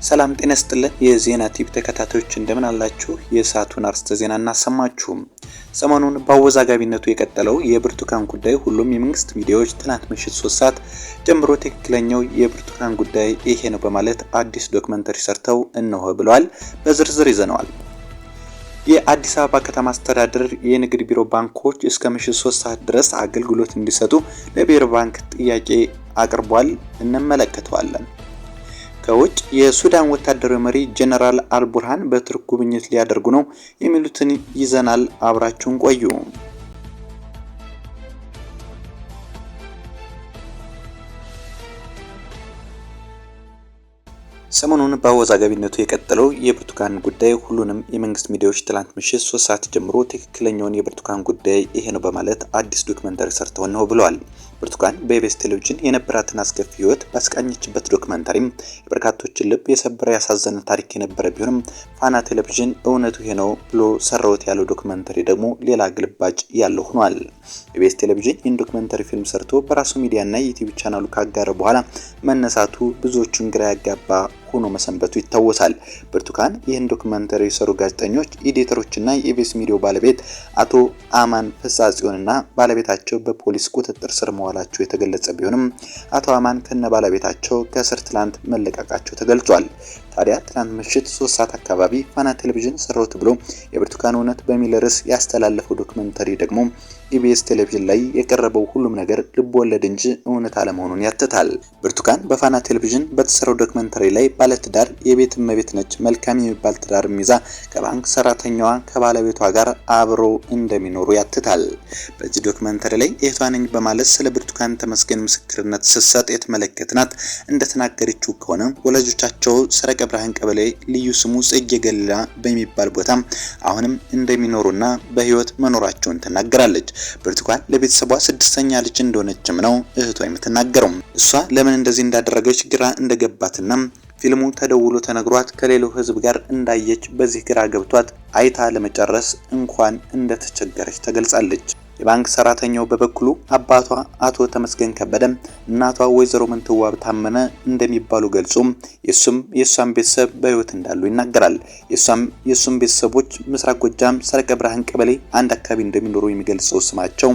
ሰላም ጤና ይስጥልን የዜና ቲፕ ተከታታዮች እንደምን አላችሁ? የሰዓቱን አርዕስተ ዜና እናሰማችሁ። ሰሞኑን በአወዛጋቢነቱ የቀጠለው የብርቱካን ጉዳይ ሁሉም የመንግስት ሚዲያዎች ትናንት ምሽት 3 ሰዓት ጀምሮ ትክክለኛው የብርቱካን ጉዳይ ይሄ ነው በማለት አዲስ ዶክመንተሪ ሰርተው እነሆ ብለዋል። በዝርዝር ይዘነዋል። የአዲስ አበባ ከተማ አስተዳደር የንግድ ቢሮ ባንኮች እስከ ምሽት 3 ሰዓት ድረስ አገልግሎት እንዲሰጡ ለብሔራዊ ባንክ ጥያቄ አቅርቧል። እንመለከተዋለን። ከውጭ የሱዳን ወታደራዊ መሪ ጀነራል አልቡርሃን በቱርክ ጉብኝት ሊያደርጉ ነው የሚሉትን ይዘናል። አብራችሁን ቆዩ። ሰሞኑን በአወዛጋቢነቱ የቀጠለው የብርቱካን ጉዳይ ሁሉንም የመንግስት ሚዲያዎች ትላንት ምሽት 3 ሰዓት ጀምሮ ትክክለኛውን የብርቱካን ጉዳይ ይሄ ነው በማለት አዲስ ዶክመንተሪ ሰርተው ነው ብለዋል። ብርቱካን በኢቢኤስ ቴሌቪዥን የነበራትን አስከፊ ህይወት ባስቃኘችበት ዶክመንተሪም የበርካቶችን ልብ የሰበረ ያሳዘነ ታሪክ የነበረ ቢሆንም ፋና ቴሌቪዥን እውነቱ ይሄ ነው ብሎ ሰራውት ያለው ዶክመንተሪ ደግሞ ሌላ ግልባጭ ያለው ሆኗል። ኢቢኤስ ቴሌቪዥን ይህን ዶክመንተሪ ፊልም ሰርቶ በራሱ ሚዲያና ዩቲዩብ ቻናሉ ካጋረ በኋላ መነሳቱ ብዙዎቹን ግራ ያጋባ ሆኖ መሰንበቱ ይታወሳል። ብርቱካን ይህን ዶክመንተሪ የሰሩ ጋዜጠኞች፣ ኤዲተሮችና የኢቢኤስ ሚዲያው ባለቤት አቶ አማን ፍሳጽዮንና ባለቤታቸው በፖሊስ ቁጥጥር ስር መዋላቸው የተገለጸ ቢሆንም አቶ አማን ከነ ባለቤታቸው ከእስር ትላንት መለቀቃቸው ተገልጿል። ታዲያ ትላንት ምሽት 3 ሰዓት አካባቢ ፋና ቴሌቪዥን ሰራውት ብሎ የብርቱካን እውነት በሚል ርዕስ ያስተላለፈው ዶክመንተሪ ደግሞ ኢቢኤስ ቴሌቪዥን ላይ የቀረበው ሁሉም ነገር ልብ ወለድ እንጂ እውነት አለመሆኑን ያትታል። ብርቱካን በፋና ቴሌቪዥን በተሰራው ዶክመንተሪ ላይ ባለትዳር የቤት እመቤት ነች፣ መልካም የሚባል ትዳር ይዛ ከባንክ ሰራተኛዋ ከባለቤቷ ጋር አብረው እንደሚኖሩ ያትታል። በዚህ ዶክመንተሪ ላይ እህቷ ነኝ በማለት ስለ ብርቱካን ተመስገን ምስክርነት ስትሰጥ የተመለከትናት እንደተናገረችው ከሆነ ወላጆቻቸው ሰረቀ ብርሃን ቀበሌ ልዩ ስሙ ጽጌ ገሊላ በሚባል ቦታ አሁንም እንደሚኖሩና በህይወት መኖራቸውን ተናገራለች። ብርቱካን ለቤተሰቧ 6ኛ ልጅ እንደሆነችም ነው እህቷ የምትናገረው። እሷ ለምን እንደዚህ እንዳደረገች ግራ እንደገባትና ፊልሙ ተደውሎ ተነግሯት ከሌላው ህዝብ ጋር እንዳየች በዚህ ግራ ገብቷት አይታ ለመጨረስ እንኳን እንደተቸገረች ተገልጻለች። የባንክ ሰራተኛው በበኩሉ አባቷ አቶ ተመስገን ከበደ፣ እናቷ ወይዘሮ ምንትዋብ ታመነ እንደሚባሉ ገልጾ የሷም ቤተሰብ በህይወት እንዳሉ ይናገራል። የሱም ቤተሰቦች ምስራቅ ጎጃም ሰረቀ ብርሃን ቀበሌ አንድ አካባቢ እንደሚኖሩ የሚገልጸው ስማቸው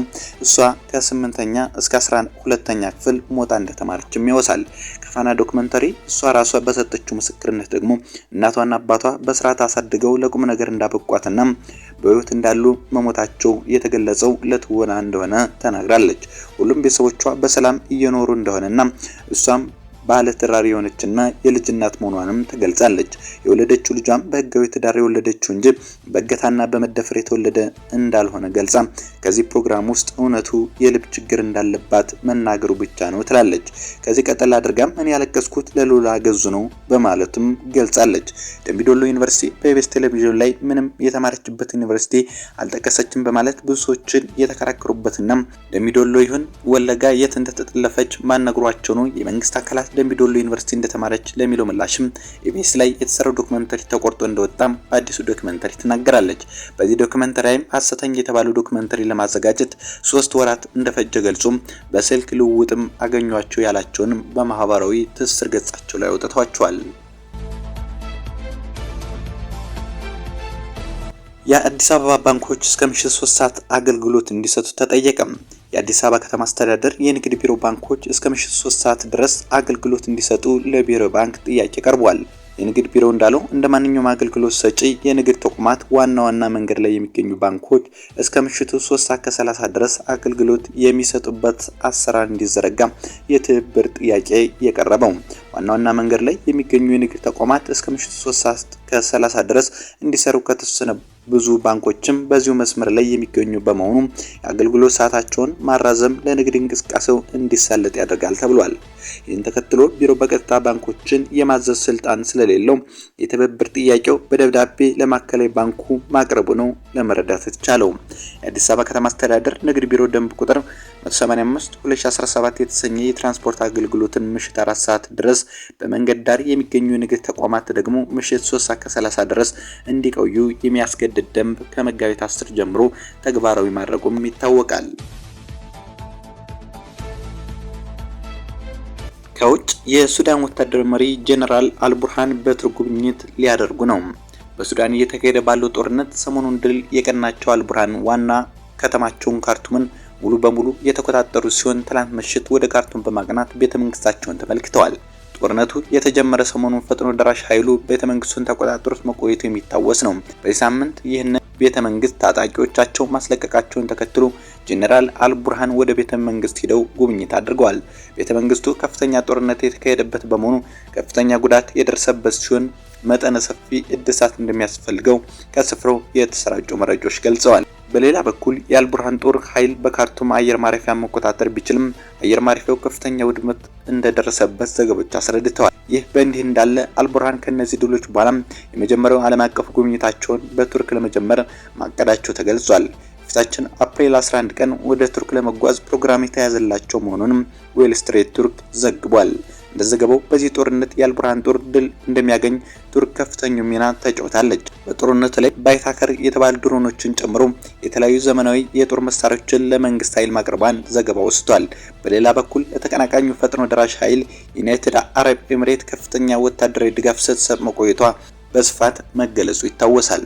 እሷ ከ8ኛ እስከ 12ኛ ክፍል ሞታ እንደተማረችም ይወሳል። ከፋና ዶክመንተሪ እሷ ራሷ በሰጠችው ምስክርነት ደግሞ እናቷና አባቷ በስርዓት አሳድገው ለቁም ነገር እንዳበቋትና በህይወት እንዳሉ መሞታቸው የተገለጸው ለትወና እንደሆነ ተናግራለች። ሁሉም ቤተሰቦቿ በሰላም እየኖሩ እንደሆነና እሷም ባለ ትዳር የሆነችና የልጅ እናት መሆኗንም ተገልጻለች። የወለደችው ልጇም በህጋዊ ትዳር የወለደችው እንጂ በእገታና በመደፈር የተወለደ እንዳልሆነ ገልጻ ከዚህ ፕሮግራም ውስጥ እውነቱ የልብ ችግር እንዳለባት መናገሩ ብቻ ነው ትላለች። ከዚህ ቀጠል አድርጋም እኔ ያለቀስኩት ለሉላ ገዙ ነው በማለትም ገልጻለች። ደምቢዶሎ ዩኒቨርሲቲ በኢቢኤስ ቴሌቪዥን ላይ ምንም የተማረችበት ዩኒቨርሲቲ አልጠቀሰችም በማለት ብዙ ሰዎችን የተከራከሩበትና ደምቢዶሎ ይሁን ወለጋ የት እንደተጠለፈች ማነግሯቸው ነው የመንግስት አካላት ደምቢዶሎ ዩኒቨርሲቲ እንደተማረች ለሚለው ምላሽም ኢቢኤስ ላይ የተሰራው ዶክመንተሪ ተቆርጦ እንደወጣም በአዲሱ ዶክመንተሪ ትናገራለች። በዚህ ዶክመንተሪም ሐሰተኛ የተባለው ዶክመንተሪ ለማዘጋጀት 3 ወራት እንደፈጀ ገልጾም በስልክ ልውውጥም አገኟቸው ያላቸውን በማህበራዊ ትስስር ገጻቸው ላይ አውጥተዋቸዋል። የአዲስ አበባ ባንኮች እስከ ምሽት 3 ሰዓት አገልግሎት እንዲሰጡ ተጠየቀም። የአዲስ አበባ ከተማ አስተዳደር የንግድ ቢሮ ባንኮች እስከ ምሽት 3 ሰዓት ድረስ አገልግሎት እንዲሰጡ ለብሔራዊ ባንክ ጥያቄ ቀርቧል። የንግድ ቢሮ እንዳለው እንደ ማንኛውም አገልግሎት ሰጪ የንግድ ተቋማት ዋና መንገድ ላይ የሚገኙ ባንኮች እስከ ምሽቱ 3 ሰዓት ከ30 ድረስ አገልግሎት የሚሰጡበት አሰራር እንዲዘረጋ የትብብር ጥያቄ የቀረበው ዋና መንገድ ላይ የሚገኙ የንግድ ተቋማት እስከ ምሽቱ 3 ሰዓት ከ30 ድረስ እንዲሰሩ ከተወሰነ ብዙ ባንኮችም በዚሁ መስመር ላይ የሚገኙ በመሆኑ የአገልግሎት ሰዓታቸውን ማራዘም ለንግድ እንቅስቃሴው እንዲሳለጥ ያደርጋል ተብሏል። ይህን ተከትሎ ቢሮ በቀጥታ ባንኮችን የማዘዝ ስልጣን ስለሌለው የትብብር ጥያቄው በደብዳቤ ለማዕከላዊ ባንኩ ማቅረቡ ነው ለመረዳት የተቻለው። የአዲስ አበባ ከተማ አስተዳደር ንግድ ቢሮ ደንብ ቁጥር 185/2017 የተሰኘ የትራንስፖርት አገልግሎትን ምሽት 4 ሰዓት ድረስ በመንገድ ዳር የሚገኙ የንግድ ተቋማት ደግሞ ምሽት 3 ሰዓት ከ30 ድረስ እንዲቆዩ የሚያስገድድ ደንብ ከመጋቢት 10 ጀምሮ ተግባራዊ ማድረጉም ይታወቃል። ከውጭ የሱዳን ወታደራዊ መሪ ጄኔራል አልቡርሃን በቱርክ ጉብኝት ሊያደርጉ ነው። በሱዳን እየተካሄደ ባለው ጦርነት ሰሞኑን ድል የቀናቸው አልቡርሃን ዋና ከተማቸውን ካርቱምን ሙሉ በሙሉ የተቆጣጠሩ ሲሆን ትላንት ምሽት ወደ ካርቱም በማቅናት ቤተመንግስታቸውን ተመልክተዋል። ጦርነቱ የተጀመረ ሰሞኑን ፈጥኖ ደራሽ ኃይሉ ቤተመንግስቱን ተቆጣጥሮት መቆየቱ የሚታወስ ነው። በዚህ ሳምንት ይህን ቤተመንግስት ታጣቂዎቻቸው ማስለቀቃቸውን ተከትሎ ጄኔራል አልቡርሃን ወደ ቤተመንግስት ሄደው ጉብኝት አድርገዋል። ቤተመንግስቱ ከፍተኛ ጦርነት የተካሄደበት በመሆኑ ከፍተኛ ጉዳት የደረሰበት ሲሆን መጠነ ሰፊ እድሳት እንደሚያስፈልገው ከስፍራው የተሰራጩ መረጃዎች ገልጸዋል። በሌላ በኩል የአልቡርሃን ጦር ኃይል በካርቱም አየር ማረፊያ መቆጣጠር ቢችልም አየር ማረፊያው ከፍተኛ ውድመት እንደደረሰበት ዘገቦች አስረድተዋል። ይህ በእንዲህ እንዳለ አልቡርሃን ከነዚህ ድሎች በኋላ የመጀመሪያው ዓለም አቀፍ ጉብኝታቸውን በቱርክ ለመጀመር ማቀዳቸው ተገልጿል። ፊታችን አፕሪል 11 ቀን ወደ ቱርክ ለመጓዝ ፕሮግራም የተያዘላቸው መሆኑንም ዌል ስትሪት ቱርክ ዘግቧል። እንደዘገበው በዚህ ጦርነት የአልቡርሃን ጦር ድል እንደሚያገኝ ቱርክ ከፍተኛ ሚና ተጫውታለች። በጦርነቱ ላይ ባይታከር የተባሉ ድሮኖችን ጨምሮ የተለያዩ ዘመናዊ የጦር መሳሪያዎችን ለመንግስት ኃይል ማቅረቧን ዘገባው ወስቷል። በሌላ በኩል ለተቀናቃኙ ፈጥኖ ደራሽ ኃይል ዩናይትድ አረብ ኤሚሬት ከፍተኛ ወታደራዊ ድጋፍ ስትሰጥ መቆየቷ በስፋት መገለጹ ይታወሳል።